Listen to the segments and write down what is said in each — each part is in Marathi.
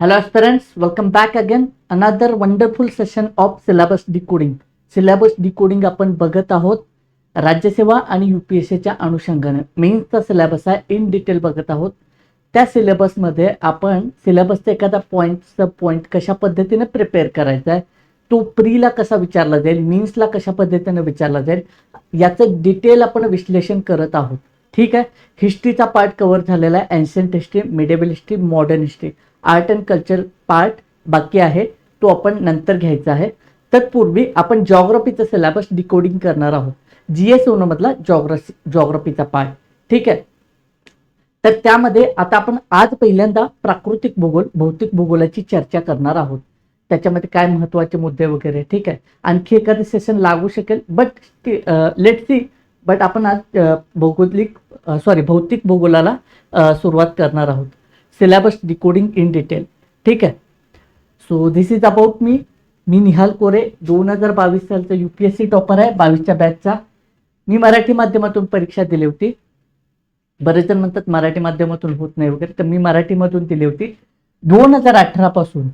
Hello aspirants, welcome back again. Another wonderful session of syllabus decoding. Syllabus decoding आपण बघत आहोत राज्यसेवा आणि यूपीएससीच्या अनुषंगाने. मेन्सचा सिलेबस आहे, इन डिटेल बघत आहोत. त्या सिलेबसमध्ये आपण सिलेबसचा एखादा पॉईंट कशा पद्धतीने प्रिपेअर करायचा आहे, तो प्रीला कसा विचारला जाईल, मेन्सला कशा पद्धतीने विचारला जाईल, याचं डिटेल आपण विश्लेषण करत आहोत. ठीक आहे. हिस्ट्रीचा पार्ट कव्हर झालेला आहे, ancient history, मिडेबल history, modern history. Art and culture part बाकी आहे, तो आपण नंतर घ्यायचा आहे. तत्पूर्वी आपण जॉग्राफीचा सिलेबस डिकोडिंग करणार आहोत. जीएस मधला जॉग्राफीचा पार्ट. ठीक आहे. तर त्यामध्ये आता आपण आज पहिल्यांदा प्राकृतिक भूगोल, भौतिक भूगोलाची चर्चा करणार आहोत. त्याच्यामध्ये काय महत्वाचे मुद्दे वगैरे. ठीक आहे. आणखी एखादं सेशन लागू शकेल, बट लेट सी. बट आपण आज भौतिक भूगोलाला सुरुवात करणार आहोत. Syllabus decoding in detail. ठीक आहे. So this is about me Nihal Kore, 2022 सालचा यूपीएससी टॉपर आहे, 22च्या बॅचचा. मी मराठी माध्यमातून परीक्षा दिली होती. बरेच जण म्हणतात मराठी माध्यमातून होत नाही वगैरे, तर मी मराठीमधून दिली होती. 2018 पासून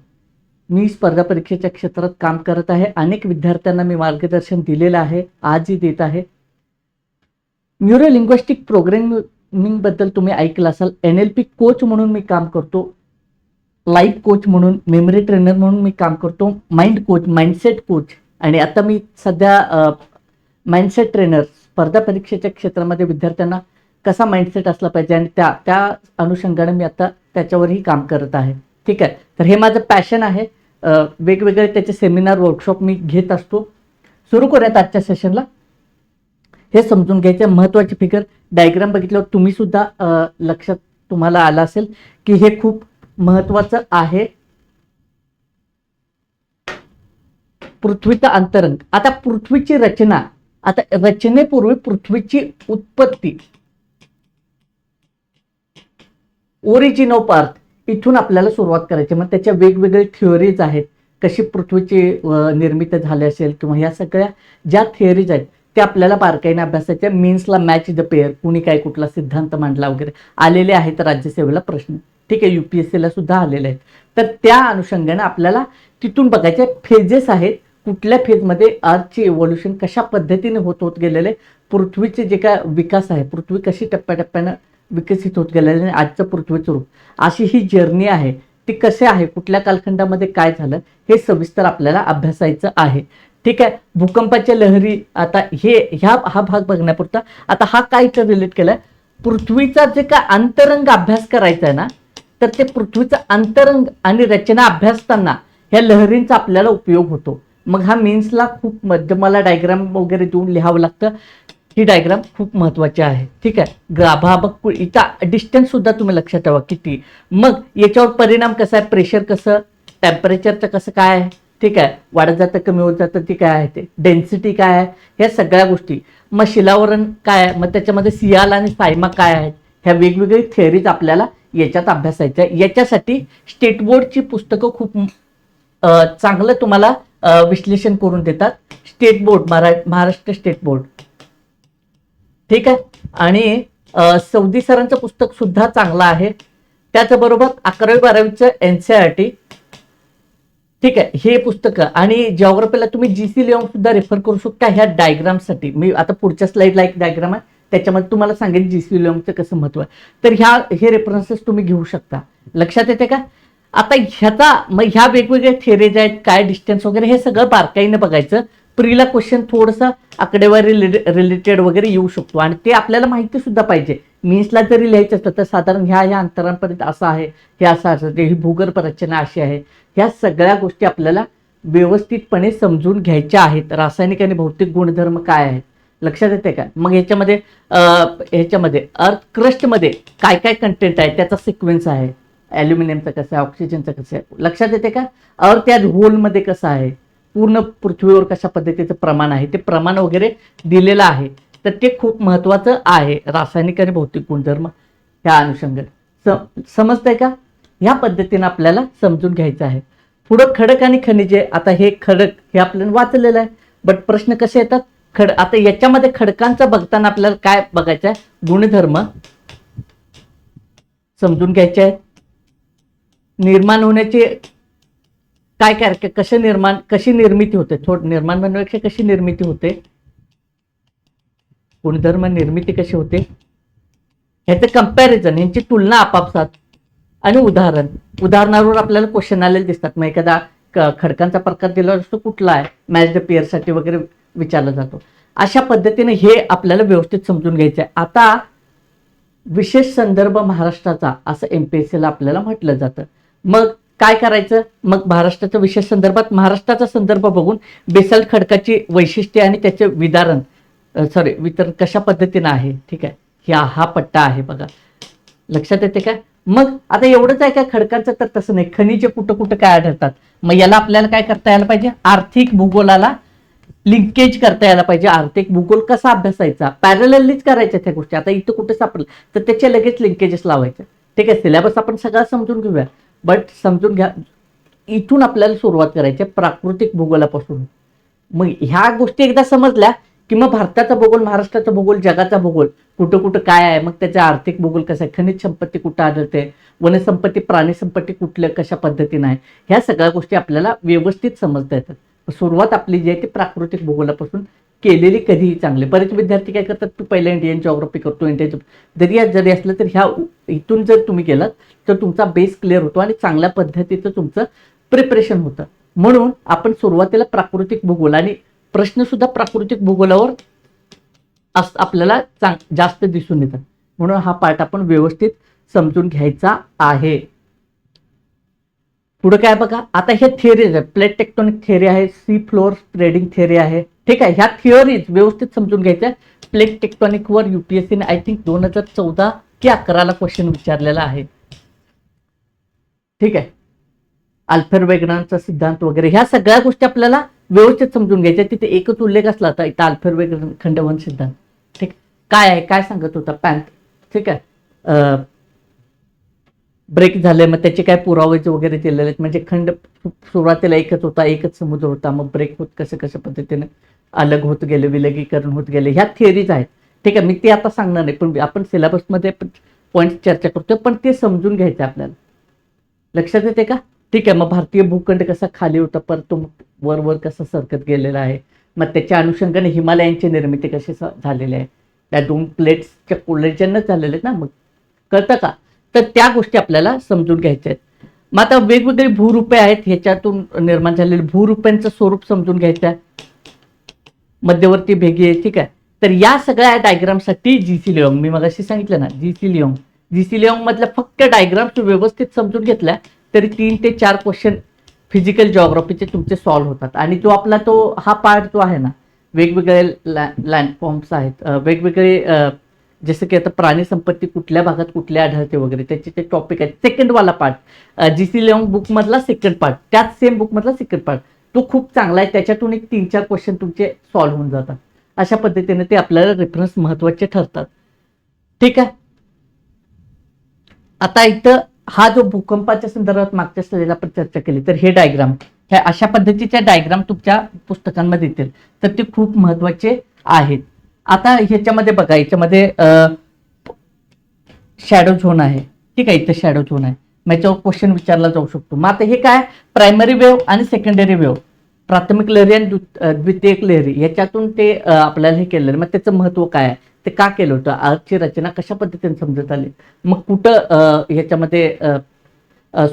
मी स्पर्धा परीक्षेच्या क्षेत्रात काम करत आहे. अनेक विद्यार्थ्यांना मी मार्गदर्शन दिलेलं आहे, आजही देत आहे. न्यूरो लिंग्विस्टिक प्रोग्रामिंग बद्दल तुम्ही ऐकलं असाल. NLP कोच म्हणून मी काम करतो, लाईफ कोच म्हणून, मेमरी ट्रेनर म्हणून मी काम करतो, माइंड कोच, माइंडसेट कोच, आणि आता मी सध्या माइंडसेट ट्रेनर. स्पर्धा परीक्षेच्या क्षेत्रामध्ये विद्यार्थ्यांना कसा माइंडसेट असला पाहिजे आणि त्या अनुषंगाने मी आता त्याच्यावरही काम करत आहे. ठीक आहे. तर हे माझं पॅशन आहे. वेगवेगळे त्याचे सेमिनार, वर्कशॉप मी घेत असतो. सुरू करूयात आजच्या सेशनला. हे समजून घ्यायचं महत्वाची फिगर. डायग्राम बघितल्यावर तुम्ही सुद्धा लक्षात तुम्हाला आलं असेल की हे खूप महत्वाचं आहे. पृथ्वीचा अंतरंग. आता पृथ्वीची रचना, आता रचनेपूर्वी पृथ्वीची उत्पत्ती, ओरिजिन ऑफ अर्थ, इथून आपल्याला सुरुवात करायची. मग त्याच्या वेगवेगळे थिअरीज आहेत, कशी पृथ्वीची निर्मिती झाली असेल किंवा ह्या सगळ्या ज्या थिअरीज आहेत ते आपल्याला बारकाईने अभ्यासाच्या. मीन्सला मॅच द पेअर, कुणी काय कुठला सिद्धांत मांडला वगैरे आलेले आहेत राज्यसेवेला प्रश्न. ठीक आहे. यूपीएससीला सुद्धा आलेले आहेत. तर त्या अनुषंगाने आपल्याला तिथून बघायचे फेजेस आहेत, कुठल्या फेजमध्ये अर्थची इव्होल्युशन कशा पद्धतीने होत गेलेले, पृथ्वीचे जे काय विकास आहे, पृथ्वी कशी टप्प्याटप्प्यानं विकसित होत गेलेले आणि आजचं पृथ्वीचं रूप, अशी ही जर्नी आहे. ती कसे आहे, कुठल्या कालखंडामध्ये काय झालं, हे सविस्तर आपल्याला अभ्यासायचं आहे. ठीक आहे. भूकंपाच्या लहरी, आता हा भाग बघण्यापुरता. आता हा काय इथं रिलेट केलाय, पृथ्वीचा जे काय अंतरंग अभ्यास करायचा आहे ना, तर ते पृथ्वीचा अंतरंग आणि रचना अभ्यासताना ह्या लहरींचा आपल्याला उपयोग होतो. मग हा मीन्सला खूप मला डायग्राम वगैरे देऊन लिहावं लागतं. ही डायग्राम खूप महत्वाची आहे. ठीक आहे. गाभा इथं डिस्टन्स सुद्धा तुम्ही लक्षात ठेवा किती. मग याच्यावर परिणाम कसा आहे, प्रेशर कसं, टेम्परेचरचं कसं काय आहे. ठीक आहे. वाढत जातं, कमी होत जातं, ती काय आहे, ते डेन्सिटी काय आहे, ह्या सगळ्या गोष्टी. मग शिलावरण काय आहे, मग त्याच्यामध्ये सियाल आणि सायमा काय आहेत, ह्या वेगवेगळी थिअरीज आपल्याला याच्यात अभ्यासायच्या. याच्यासाठी स्टेट बोर्डची पुस्तकं खूप चांगलं तुम्हाला विश्लेषण करून देतात. State board, Maharashtra state board. ठीक आहे. आणि सौदी सरांचं पुस्तक सुद्धा चांगलं आहे. त्याचबरोबर 11वी-12वीचं NCERT. ठीक आहे. हे पुस्तकं आणि जिओग्राफीला तुम्ही GC लिहून सुद्धा रेफर करू शकता ह्या डायग्रामसाठी. मी आता पुढच्या स्लाइडला एक डायग्राम आहे, त्याच्यामध्ये तुम्हाला सांगेन GC लिहूनचं कसं महत्व आहे. तर हे रेफरन्सेस तुम्ही घेऊ शकता. लक्षात येते का. आता ह्या वेगवेगळ्या थिअरीज आहेत, काय डिस्टन्स वगैरे, हे सगळं बारकाईने बघायचं. प्रीला क्वेश्चन थोडंसं आकडेवारी रिलेटेड वगैरे येऊ शकतो आणि ते आपल्याला माहिती सुद्धा पाहिजे. मीन्सला जरी लिहायचं असतं तर साधारण ह्या अंतरांपर्यंत असं आहे, हे असं असतं, ही भूगर्भ रचना अशी आहे. ह्या सगळ्या गोष्टी आपल्याला व्यवस्थितपणे समजून घ्यायच्या आहेत. रासायनिक आणि भौतिक गुणधर्म काय आहेत, लक्षात येते का. मग ह्याच्यामध्ये अर्थ क्रस्टमध्ये काय काय कंटेंट आहे, त्याचा सिक्वेन्स आहे. ॲल्युमिनियमचं कसं आहे, ऑक्सिजनचं कसं आहे, लक्षात येते का. अर्थ या होलमध्ये कसं आहे, पूर्ण पृथ्वीवर कशा पद्धतीचं प्रमाण आहे, ते प्रमाण वगैरे दिलेलं आहे. तर ते खूप महत्वाचं आहे. रासायनिक आणि भौतिक गुणधर्म ह्या अनुषंगाने समजतंय का. ह्या पद्धतीने आपल्याला समजून घ्यायचं आहे. पुढं खडक आणि खनिजे. आता हे खडक हे आपल्याला वाचलेलं आहे, बट प्रश्न कसे येतात. आता याच्यामध्ये खडकांचा बघताना आपल्याला काय बघायचं आहे, गुणधर्म समजून घ्यायचे आहेत. निर्माण होण्याचे काय काय कशी निर्मिती होते, निर्माण म्हणण्यापेक्षा कशी निर्मिती होते, गुणधर्म निर्मिती कशी होते ह्याचं कंपॅरिझन, ह्यांची तुलना आपापसात आणि उदाहरणावर आपल्याला क्वेश्चन आलेले दिसतात. मग एखादा खडकांचा प्रकार दिला असतो कुठला आहे, मॅच द पेअर साठी वगैरे विचारला जातो. अशा पद्धतीने हे आपल्याला व्यवस्थित समजून घ्यायचं आहे. आता विशेष संदर्भ महाराष्ट्राचा असं एमपीएससीला आपल्याला म्हटलं जातं. मग काय करायचं, मग महाराष्ट्राच्या विशेष संदर्भात महाराष्ट्राचा संदर्भ बघून बेसाल्ट खडकाची वैशिष्ट्ये आणि त्याचे वितरण कशा पद्धतीनं आहे. ठीक आहे, हा पट्टा आहे बघा, लक्षात येते काय. मग आता एवढंच आहे काय खडकांचं, तर तसं नाही, खनिजे कुठं कुठं काय आढळतात. मग याला आपल्याला काय करता यायला पाहिजे, आर्थिक भूगोलाला लिंकेज करता यायला पाहिजे. आर्थिक भूगोल कसा अभ्यासायचा, पॅरललीच करायच्या त्या गोष्टी. आता इथं कुठे सापडलं तर त्याचे लगेच लिंकेजेस लावायचे. ठीक आहे, सिलेबस आपण सगळा समजून घेऊया, बट समजून घ्या इथून आपल्याला सुरुवात करायची प्राकृतिक भूगोलापासून. मग ह्या गोष्टी एकदा समजल्या की मग भारताचा भूगोल, महाराष्ट्राचा भूगोल, जगाचा भूगोल कुठं कुठं काय आहे, मग त्याचा आर्थिक भूगोल कसा आहे, खनिज संपत्ती कुठं आढळते, वनसंपत्ती प्राणी संपत्ती कुठल्या कशा पद्धतीनं आहे, ह्या सगळ्या गोष्टी आपल्याला व्यवस्थित समजता येतात. सुरुवात आपली जी आहे ती प्राकृतिक भूगोलापासून केलेली कधीही चांगली. बरेच विद्यार्थी काय करतात, तू पहिला इंडियन जॉग्राफी करतो, जरी असलं तर ह्या इथून जर तुम्ही गेलात तर तुमचा बेस क्लिअर होतो आणि चांगल्या पद्धतीचं तुमचं प्रिपरेशन होतं. म्हणून आपण सुरुवातीला प्राकृतिक भूगोल आणि प्रश्न सुद्धा प्राकृतिक भूगोलावर आपल्याला जास्त दिसून येतात. म्हणून हा पार्ट आपण व्यवस्थित समजून घ्यायचा आहे. पुढे काय बघा, आता हे थिअरीज आहे, प्लेट टेक्टोनिक थिअरी आहे, सी फ्लोअर स्प्रेडिंग थिअरी आहे. ठीक आहे, ह्या थिअरीज व्यवस्थित समजून घ्यायच्या. प्लेट टेक्टोनिक वर युपीएससीने आय थिंक 2014 की 11ला क्वेश्चन विचारलेला आहे. ठीक आहे, अल्फर वेगनांचा सिद्धांत वगैरे ह्या सगळ्या गोष्टी आपल्याला व्यवस्थित समजून घ्यायच्या. तिथे एकच उल्लेख असला तर इथं अल्फर वेगन खंडवन सिद्धांत. ठीक, काय आहे, काय सांगत होता पॅन्ट. ठीक आहे, ब्रेक झाले, मग त्याचे काय पुरावे वगैरे दिलेले आहेत. म्हणजे खंड सुरुवातीला एकच होता, एकच समुद्र होता, मग ब्रेक होत कशा पद्धतीने अलग होत गेले, विलगीकरण होत गेले, ह्या थिअरीज आहेत. ठीक आहे, मी ते आता सांगणार नाही, पण आपण सिलेबसमध्ये पॉईंट चर्चा करतोय, पण ते समजून घ्यायचं आपल्याला. लक्षात येते का. ठीक आहे, मग भारतीय भूखंड कसा खाली होता परत तो वर कसा सरकत गेलेला आहे. मग त्याच्या अनुषंगाने हिमालयांची निर्मिती कशी झालेली आहे, त्या 2 प्लेट्सच्या कोलिजनच झालेले आहेत ना. मग कळतं का, तर त्या गोष्टी आपल्याला समजून घ्यायच्या आहेत. मग आता वेगवेगळी भूरूपे आहेत, ह्याच्यातून निर्माण झालेले भूरूपांचं स्वरूप समजून घ्यायचं आहे. मध्यवर्ती भेगी आहे. ठीक आहे, तर या सगळ्या डायग्रामसाठी जीसी लिओंग, मी मगाशी सांगितलं ना, जीसी लिओंग मधल्या फक्त डायग्राम्स व्यवस्थित समजून घेतल्या तरी 3 ते 4 क्वेश्चन फिजिकल जिओग्राफीचे तुमचे सॉल्व्ह होतात. आणि तो आपला हा पार्ट जो आहे ना, वेगवेगळे लँडफॉर्म्स आहेत, वेगवेगळे जसं की आता प्राणी संपत्ती कुठल्या भागात कुठल्या आढळते वगैरे त्याचे ते टॉपिक आहेत. सेकंड वाला पार्ट जीसी लिओंग बुक मधला सेकंड पार्ट, त्याच सेम बुक मधला सेकंड पार्ट, तो खूप चांगला आहे. त्याच्यातून एक 3-4 क्वेश्चन तुमचे सॉल्व्ह होऊन जातात. अशा पद्धतीने ते आपल्याला रेफरन्स महत्वाचे ठरतात. ठीक आहे, आता इथं हा जो भूकंपाच्या संदर्भात मागच्या स्लाइडला आपण चर्चा केली, तर हे डायग्राम, ह्या अशा पद्धतीच्या डायग्राम तुमच्या पुस्तकांमध्ये येतील, तर ते खूप महत्वाचे आहेत. आता ह्याच्यामध्ये बघा, याच्यामध्ये शॅडो झोन आहे. ठीक आहे, इथं शॅडो झोन आहे, मग याच्यावर क्वेश्चन विचारला जाऊ शकतो. मग आता हे काय, प्रायमरी वेव्ह आणि सेकंडरी वेव्ह, प्राथमिक लहरी आणि द्वितीयक लहरी, याच्यातून ते आपल्याला हे केलेलं. मग त्याचं महत्व काय आहे, ते का केलं होतं, आर्टची रचना कशा पद्धतीने समजत आली, मग कुठं ह्याच्यामध्ये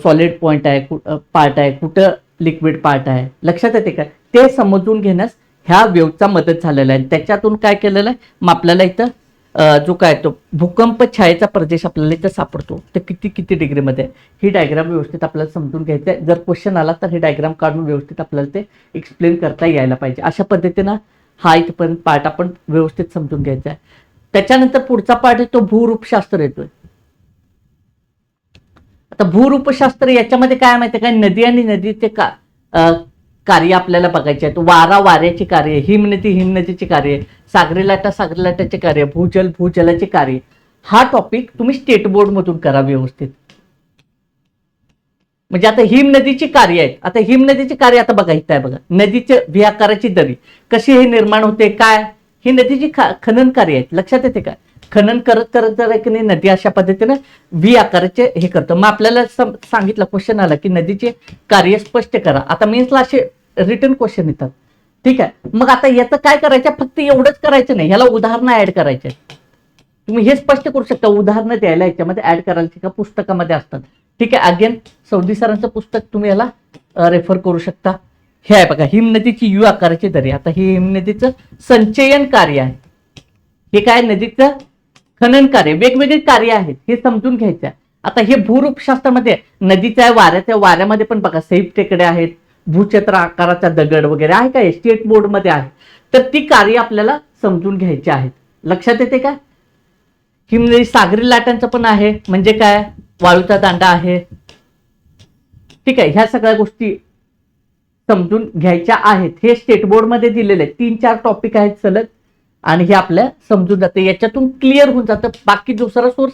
सॉलिड पॉइंट आहे, पार्ट आहे, कुठं लिक्विड पार्ट आहे, लक्षात येते का, ते समजून घेण्यास ह्या वेव्हचा मदत झालेला आहे. त्याच्यातून काय केलेलं आहे, मग आपल्याला इथं जो काय तो भूकंप छायेचा प्रदेश आपल्याला इथं सापडतो, तर किती डिग्रीमध्ये, ही डायग्राम व्यवस्थित आपल्याला समजून घ्यायचं आहे. जर क्वेश्चन आला तर हे डायग्राम काढून व्यवस्थित आपल्याला ते एक्सप्लेन करता यायला पाहिजे. अशा पद्धतीनं हा इथपर्यंत पार्ट आपण व्यवस्थित समजून घ्यायचा आहे. त्याच्यानंतर पुढचा पार्ट आहे तो भूरूपशास्त्र येतोय. आता भूरूपशास्त्र याच्यामध्ये काय माहिती काय, नदी आणि नदीचे कार्य आपल्याला बघायचे आहेत. वाऱ्याची कार्य, हिमनदीची कार्य, सागरी लाटाचे कार्य, भूजलाचे कार्य. हा टॉपिक तुम्ही स्टेट बोर्ड मधून करा व्यवस्थित. म्हणजे आता हिमनदीची कार्य आहेत, आता हिमनदीची कार्य आता बघा इथं आहे बघा, नदीच्या व्याकाराची दरी कशी हे निर्माण होते, काय ही नदीची खनन कार्य आहेत. लक्षात येते का, खनन करत करत जर की नाही नदी अशा पद्धतीने व्ही आकाराचे हे करतं. मग आपल्याला सांगितलं क्वेश्चन आला की नदीचे कार्य स्पष्ट करा. आता मेन्सला असे रिटर्न क्वेश्चन येतात. ठीक आहे, मग आता याचं काय करायचं, फक्त एवढंच करायचं नाही, ह्याला उदाहरणं ऍड करायचे. तुम्ही हे स्पष्ट करू शकता, उदाहरणं द्यायला याच्यामध्ये ऍड करायची का पुस्तकामध्ये असतात. ठीक आहे, अगेन सौदी सरांचं पुस्तक तुम्ही याला रेफर करू शकता. हे आहे बघा, हिमनदीची यू आकाराची दरी. आता ही हिमनदीचं संचयन कार्य आहे. हे काय, नदीचं खनन कार्य, वेगवेगळे कार्य आहेत, हे समजून घ्यायचं आहे. आता हे भूरूपशास्त्रामध्ये नदीच्या वाऱ्यामध्ये पण बघा सैफ टेकडे आहेत, भूक्षेत्र आकाराचा दगड वगैरे आहे काय, स्टेट बोर्ड मध्ये आहे. तर ती कार्य आपल्याला समजून घ्यायची आहेत. लक्षात येते का? हिमनदी सागरी लाटांचं पण आहे, म्हणजे काय, वाळूचा दांडा आहे. ठीक आहे, ह्या सगळ्या गोष्टी समजून घ्यायच्या आहेत. हे स्टेट बोर्ड मध्ये दिलेले 3-4 टॉपिक आहेत सलग, आणि हे आपल्या समजून जातं, याच्यातून क्लिअर होऊन जातं. बाकी दुसरा सोर्स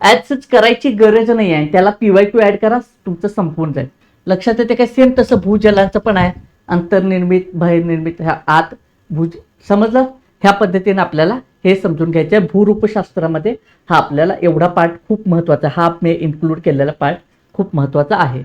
ऍज करायची गरज नाही आहे, त्याला PYQ ऍड करा, तुमचं संपून जाईल. लक्षात येते काय? सेम तसं भूजलांचं पण आहे, अंतर्निर्मित, बाहेरनिर्मित, ह्या आत भूज, समजलं? ह्या पद्धतीने आपल्याला हे समजून घ्यायचं आहे. भूरूपशास्त्रामध्ये हा आपल्याला एवढा पार्ट खूप महत्वाचा, हा मी इन्क्लूड केलेला पार्ट खूप महत्वाचा आहे.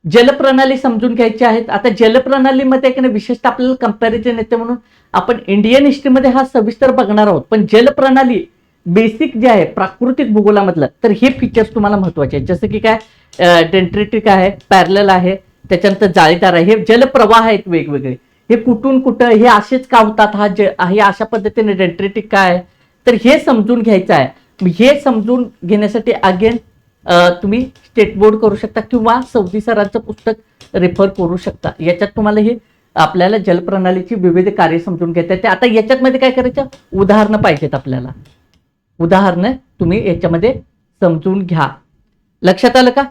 जलप्रणाली समजून घ्यायची आहेत. आता जलप्रणालीमध्ये विशेषतः आपल्याला कंपॅरिझन येते, म्हणून आपण इंडियन हिस्ट्रीमध्ये हा सविस्तर बघणार आहोत. पण जलप्रणाली बेसिक जे आहे प्राकृतिक भूगोलामधलं, तर हे फीचर्स तुम्हाला महत्वाचे आहेत. जसं की काय, डेंट्रेटिक आहे, पॅरलल आहे, त्याच्यानंतर जाळीदार आहे. हे जलप्रवाह आहेत वेगवेगळे, हे कुठून कुठं, हे असेच का होतात, हे अशा पद्धतीने डेंट्रेटिक काय आहे, तर हे समजून घ्यायचं आहे. हे समजून घेण्यासाठी अगेन तुम्ही स्टेट बोर्ड करू शकता किंवा सौदी सरांचं पुस्तक रेफर करू शकता. याच्यात तुम्हाला हे आपल्याला जलप्रणालीची विविध कार्य समजून घेता येते. आता याच्यात मध्ये काय करायचं, उदाहरणं पाहिजेत आपल्याला, उदाहरणं तुम्ही याच्यामध्ये समजून घ्या. लक्षात आलं का?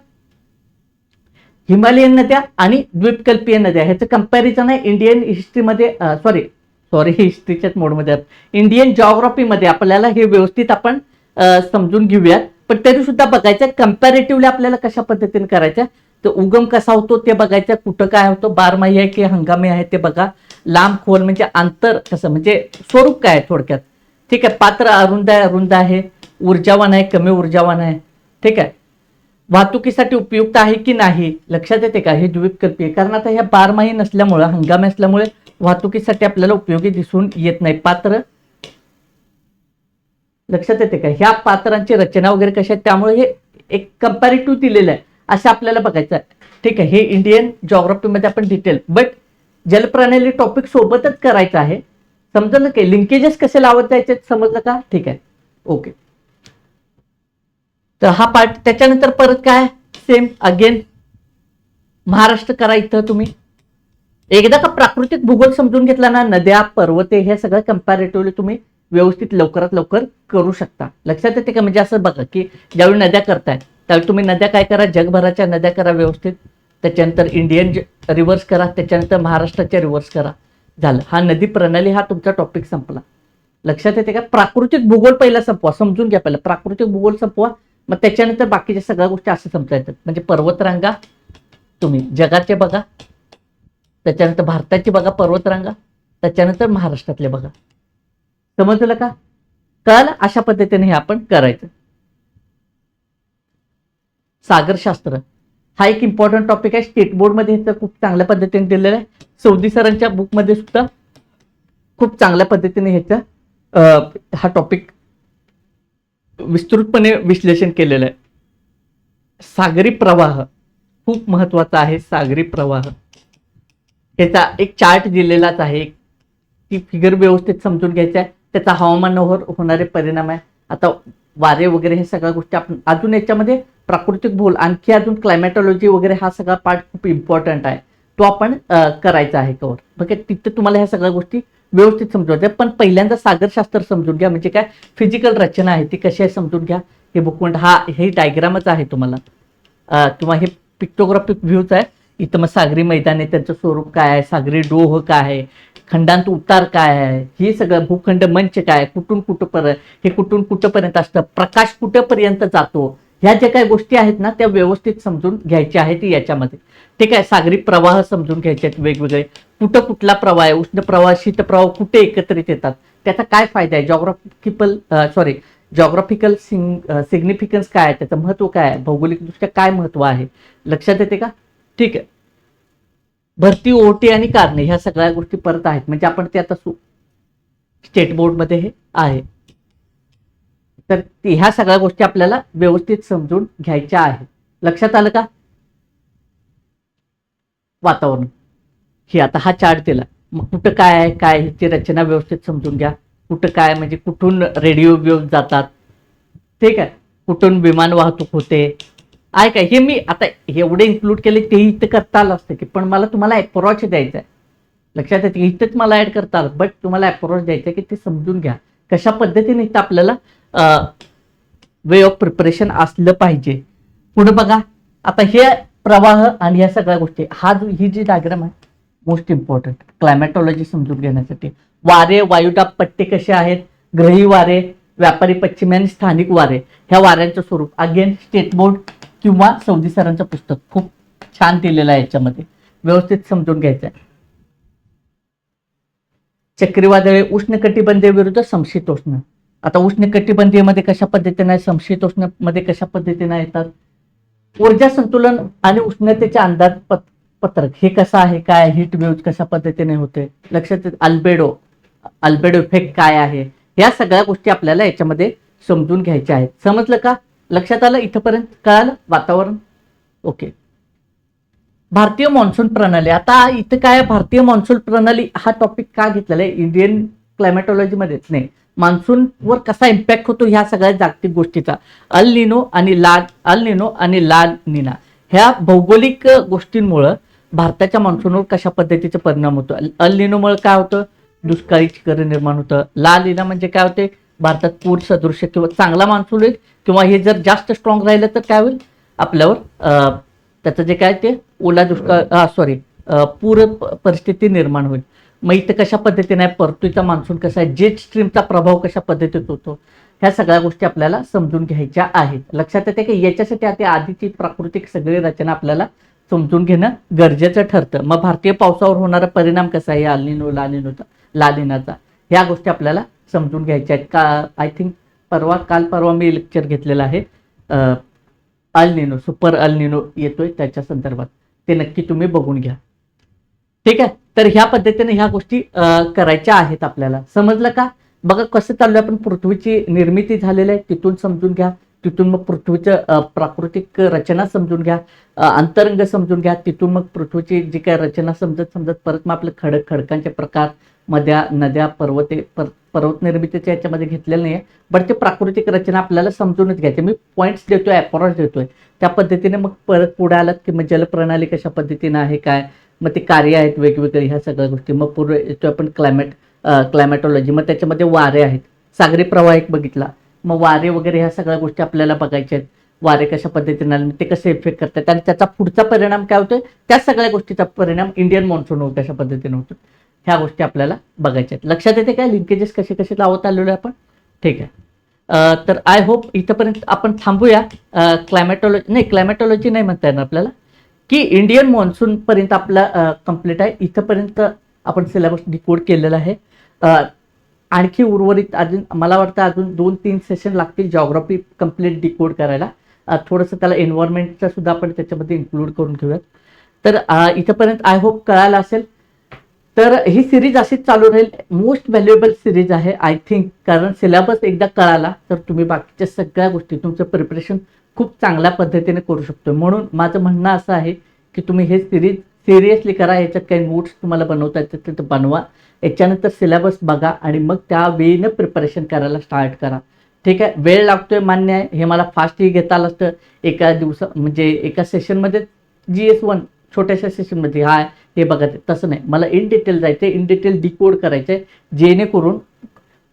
हिमालयन नद्या आणि द्वीपकल्पीय नद्या ह्याचं कंपॅरिझन आहे इंडियन हिस्ट्रीमध्ये, सॉरी हिस्ट्रीच्याच मोडमध्ये, इंडियन जॉग्राफीमध्ये आपल्याला हे व्यवस्थित आपण समजून घेऊयात. पण तरी सुद्धा बघायचं कंपॅरेटिव्हली आपल्याला कशा पद्धतीने करायचं, तर उगम कसा होतो ते बघायचं, कुठं काय होतं, बारमाही आहे की हंगामी आहे ते बघा, लांब खोल म्हणजे अंतर कसं, म्हणजे स्वरूप काय आहे थोडक्यात. ठीक आहे, पात्र अरुंद आहे, ऊर्जावान आहे, कमी ऊर्जावान आहे. ठीक आहे, वाहतुकीसाठी उपयुक्त आहे की नाही, लक्षात येते का? हे द्वीपकल्पीय, कारण आता ह्या बारमाही नसल्यामुळे, हंगामी असल्यामुळे वाहतुकीसाठी आपल्याला उपयोगी दिसून येत नाही. पात्र, लक्षात येते का? ह्या पात्रांची रचना वगैरे कशा आहेत, त्यामुळे हे एक कंपॅरेटिव्ह दिलेलं आहे, असं आपल्याला बघायचं आहे. ठीक आहे, हे इंडियन जॉग्राफीमध्ये आपण डिटेल, बट जलप्रणाली टॉपिक सोबतच करायचं आहे. समजलं की लिंकेजेस कसे लावत जायचे, समजलं का? ठीक आहे, ओके. तर हा पार्ट, त्याच्यानंतर परत काय, सेम अगेन महाराष्ट्र करा. इथं तुम्ही एकदा का प्राकृतिक भूगोल समजून घेतला ना, नद्या, पर्वते, हे सगळं कंपॅरेटिव्हली तुम्ही व्यवस्थित लवकरात लवकर करू शकता. लक्षात येते का? म्हणजे असं बघा की ज्यावेळी नद्या करताय त्यावेळी तुम्ही नद्या काय करा, जगभराच्या नद्या करा व्यवस्थित, त्याच्यानंतर इंडियन रिव्हर्स करा, त्याच्यानंतर महाराष्ट्राच्या रिव्हर्स करा, झालं. हा नदी प्रणाली हा तुमचा टॉपिक संपला. लक्षात येते का? प्राकृतिक भूगोल पहिला संपवा, समजून घ्या पहिला प्राकृतिक भूगोल संपवा, मग त्याच्यानंतर बाकीच्या सगळ्या गोष्टी असं संपता येतात. म्हणजे पर्वतरांगा तुम्ही जगाचे बघा, त्याच्यानंतर भारताची बघा पर्वतरांगा, त्याच्यानंतर महाराष्ट्रातले बघा. समजलं का? कळलं? अशा पद्धतीने हे आपण करायचं. सागरशास्त्र हा एक इम्पॉर्टंट टॉपिक आहे. स्टेट बोर्ड मध्ये हे खूप चांगल्या पद्धतीने दिलेलं आहे. सौदी सरांच्या बुक मध्ये सुद्धा खूप चांगल्या पद्धतीने ह्याचं हा टॉपिक विस्तृतपणे विश्लेषण केलेलं आहे. सागरी प्रवाह खूप महत्वाचा आहे. सागरी प्रवाह याचा एक चार्ट दिलेलाच आहे, ती फिगर व्यवस्थित समजून घ्यायचा आहे. त्याचा हवामानावर होणारे परिणाम आहे. आता वारे वगैरे हे सगळ्या गोष्टी आपण अजून याच्यामध्ये प्राकृतिक भूगोल, आणखी अजून क्लायमॅटॉलॉजी वगैरे हा सगळा पार्ट खूप इम्पॉर्टंट आहे, तो आपण करायचा आहे कव्हर. बघा तिथं तुम्हाला ह्या सगळ्या गोष्टी व्यवस्थित समजवायच्या. पण पहिल्यांदा सागरशास्त्र समजून घ्या, म्हणजे काय फिजिकल रचना आहे ती कशी आहे समजून घ्या. हे बुकवंट हे डायग्रामच आहे तुम्हाला, किंवा हे पिक्टोग्राफिक व्ह्यूज आहे. इथं मग सागरी मैदान आहे, त्यांचं स्वरूप काय आहे, सागरी डोह काय आहे, खंडांत उतार काय आहे, हे सगळं भूखंड मंच काय, कुठून कुठंपर्यंत, हे कुठून कुठंपर्यंत असतं, प्रकाश कुठंपर्यंत जातो, ह्या ज्या काही गोष्टी आहेत ना त्या व्यवस्थित समजून घ्यायच्या आहेत याच्यामध्ये. ठीक आहे, सागरी प्रवाह समजून घ्यायचे आहेत वेगवेगळे, कुठं कुठला प्रवाह आहे, उष्ण प्रवाह, शीत प्रवाह कुठे एकत्रित येतात, त्याचा काय फायदा आहे, जॉग्राफिकल सिग्निफिकन्स काय आहे, त्याचं महत्व काय आहे, भौगोलिकदृष्ट्या काय महत्व आहे, लक्षात येते का? ठीक आहे. भरती, ओटी आणि कारणे ह्या सगळ्या गोष्टी परत आहेत, म्हणजे आपण ते आता स्टेट बोर्डमध्ये हे आहे. तर ह्या सगळ्या गोष्टी आपल्याला व्यवस्थित समजून घ्यायच्या आहेत. लक्षात आलं का? वातावरण ही आता हा चार्ट दिला, मग कुठं काय आहे, काय ह्याची रचना व्यवस्थित समजून घ्या. कुठं काय म्हणजे कुठून रेडिओ वेव्ह जातात, ठीक आहे, कुठून विमान वाहतूक होते, आहे काय, हे मी आता एवढे इन्क्लूड केले ते इथं करता आलं असतं की, पण मला तुम्हाला अप्रोच द्यायचा आहे. लक्षात येते, इथंच मला ऍड करता आलं, बट तुम्हाला अप्रोच द्यायचा आहे की ते समजून घ्या कशा पद्धतीने इथं आपल्याला वे ऑफ प्रिपरेशन असलं पाहिजे. पुढे बघा, आता हे प्रवाह आणि ह्या सगळ्या गोष्टी, ही जी डायग्राम आहे मोस्ट इम्पॉर्टंट क्लायमॅटॉलॉजी समजून घेण्यासाठी. वारे, वायुदाब पट्टे कसे आहेत, ग्रही वारे, व्यापारी पश्चिमी आणि स्थानिक वारे, ह्या वाऱ्यांचं स्वरूप अगेन स्टेट बोर्ड किंवा सौदी सरांचं पुस्तक खूप छान दिलेलं आहे, याच्यामध्ये व्यवस्थित समजून घ्यायचं आहे. चक्रीवादळे उष्णकटिबंधीय विरुद्ध समशीतोष्ण. आता उष्णकटिबंधीयमध्ये कशा पद्धतीने, समशीतोष्ण मध्ये कशा पद्धतीने येतात. ऊर्जा संतुलन आणि उष्णतेचे अंदाज पत्रक हे कसं आहे, काय हीट वेव्ह कशा पद्धतीने होते, लक्षात. अल्बेडो इफेक्ट काय आहे, या सगळ्या गोष्टी आपल्याला याच्यामध्ये समजून घ्यायच्या आहेत. समजलं का? लक्षात आलं? इथपर्यंत कळालं वातावरण? ओके. भारतीय मान्सून प्रणाली. आता इथं काय, भारतीय मान्सून प्रणाली हा टॉपिक का घेतलेला आहे इंडियन क्लायमॅटॉलॉजी मध्येच नाही, मान्सूनवर कसा इम्पॅक्ट होतो ह्या सगळ्या जागतिक गोष्टीचा. अल निनो आणि लाल निना ह्या भौगोलिक गोष्टींमुळे भारताच्या मान्सूनवर कशा पद्धतीचा परिणाम होतो. अल निनोमुळे काय होतं, दुष्काळी चिखल निर्माण होतं. लाल निना म्हणजे काय होते, भारतात पूर सदृश्य किंवा चांगला मान्सून होईल, किंवा हे जर जास्त स्ट्रॉंग राहिलं तर काय होईल, आपल्यावर त्याचं जे काय ते ओला दुष्काळ पूर परिस्थिती निर्माण होईल. मग इथं कशा पद्धतीने आहे, परतुईचा मान्सून कसा आहे, जेट स्ट्रीमचा प्रभाव कशा पद्धतीत होतो, ह्या सगळ्या गोष्टी आपल्याला समजून घ्यायच्या आहेत. लक्षात येते की याच्यासाठी आता आधीची प्राकृतिक सगळी रचना आपल्याला समजून घेणं गरजेचं ठरतं. मग भारतीय पावसावर होणारा परिणाम कसा आहे, अल निनो, ला निनाचा, ह्या गोष्टी आपल्याला समजून घ्यायच्या आहेत. का आय थिंक काल परवा मी लेक्चर घेतलेलं आहे, अल निनो, सुपर अल निनो येतोय त्याच्या संदर्भात, ते नक्की तुम्ही बघून घ्या. ठीक आहे. तर ह्या पद्धतीने ह्या गोष्टी करायच्या आहेत आपल्याला. समजलं का? बघा कसं चाललंय, आपण पृथ्वीची निर्मिती झालेली आहे तिथून समजून घ्या, तिथून मग पृथ्वीचं प्राकृतिक रचना समजून घ्या, अंतरंग समजून घ्या, तिथून मग पृथ्वीची जी काय रचना समजत परत मग आपलं खडकांचे प्रकार, नद्या, पर्वत निर्मितीच्या याच्यामध्ये घेतलेलं नाही आहे, बट ते प्राकृतिक रचना आपल्याला समजूनच घ्यायची. मी पॉईंट्स देतोय, अप्रोच देतोय, त्या पद्धतीने मग परत पुढे आलात की मग जलप्रणाली कशा पद्धतीने आहे, काय मग ते कार्य आहेत वेगवेगळे, ह्या सगळ्या गोष्टी. मग पूर्व येतोय आपण क्लायमॅटॉलॉजी, मग त्याच्यामध्ये वारे आहेत, सागरी प्रवाह एक बघितला, मग वारे वगैरे ह्या सगळ्या गोष्टी आपल्याला बघायच्या आहेत. वारे कशा पद्धतीने आले, ते कसे इफेक्ट करतात आणि त्याचा पुढचा परिणाम काय होतोय, त्या सगळ्या गोष्टीचा परिणाम इंडियन मॉन्सूनवर कशा पद्धतीने होतो, ह्या गोष्टी आपल्याला बघायच्या आहेत. लक्षात येते काय, लिंकेजेस कसे लावत आलेलो आहे आपण? ठीक आहे. तर आय होप इथंपर्यंत आपण थांबूया. क्लायमॅटॉलॉजी नाही म्हणता येणार आपल्याला, की इंडियन मॉन्सून पर्यंत आपला कंप्लीट आहे. इथंपर्यंत आपण सिलेबस डिकोड केलेला आहे. आणखी उर्वरित अजून मला वाटतं अजून 2-3 सेशन लागतील जॉग्राफी कंप्लीट डिकोड करायला. थोडंसं त्याला एन्व्हायरमेंटचं सुद्धा आपण त्याच्यामध्ये इन्क्लूड करून घेऊयात. तर इथंपर्यंत आय होप कळालं असेल. तर ही सिरीज अशीच चालू राहील, मोस्ट व्हॅल्युएबल सिरीज आहे आय थिंक, कारण सिलेबस एकदा कळाला तर तुम्ही बाकीच्या सगळ्या गोष्टी, तुमचं प्रिपरेशन खूप चांगल्या पद्धतीने करू शकतो. म्हणून माझं म्हणणं असं आहे की तुम्ही हे सिरीज सिरियसली करा. याच्यात काही नोट्स तुम्हाला बनवता येतात तर बनवा, याच्यानंतर सिलेबस बघा आणि मग त्या वेळेनं प्रिपरेशन करायला स्टार्ट करा. ठीक आहे. वेळ लागतोय मान्य आहे, हे मला फास्टही घेता आलं असतं एका म्हणजे एका सेशनमध्ये, GS1 छोट्याशा सेशनमध्ये हे बघा, तसं नाही, मला इन डिटेल जायचं आहे, इन डिटेल डिकोड करायचं आहे, जेणेकरून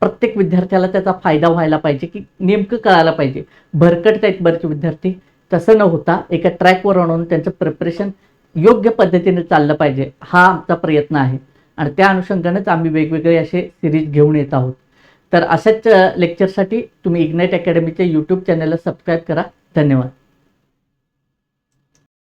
प्रत्येक विद्यार्थ्याला त्याचा फायदा व्हायला पाहिजे, की नेमकं कळायला पाहिजे. भरकटत आहेत बरेच विद्यार्थी, तसं न होता एका ट्रॅकवर आणून त्यांचं प्रिपरेशन योग्य पद्धतीने चाललं पाहिजे, हा आमचा प्रयत्न आहे. आणि त्या अनुषंगानेच आम्ही वेगवेगळे असे सिरीज घेऊन येत आहोत. तर अशाच लेक्चरसाठी तुम्ही इग्नाइट अकॅडमीच्या यूट्यूब चॅनलला सबस्क्राईब करा. धन्यवाद.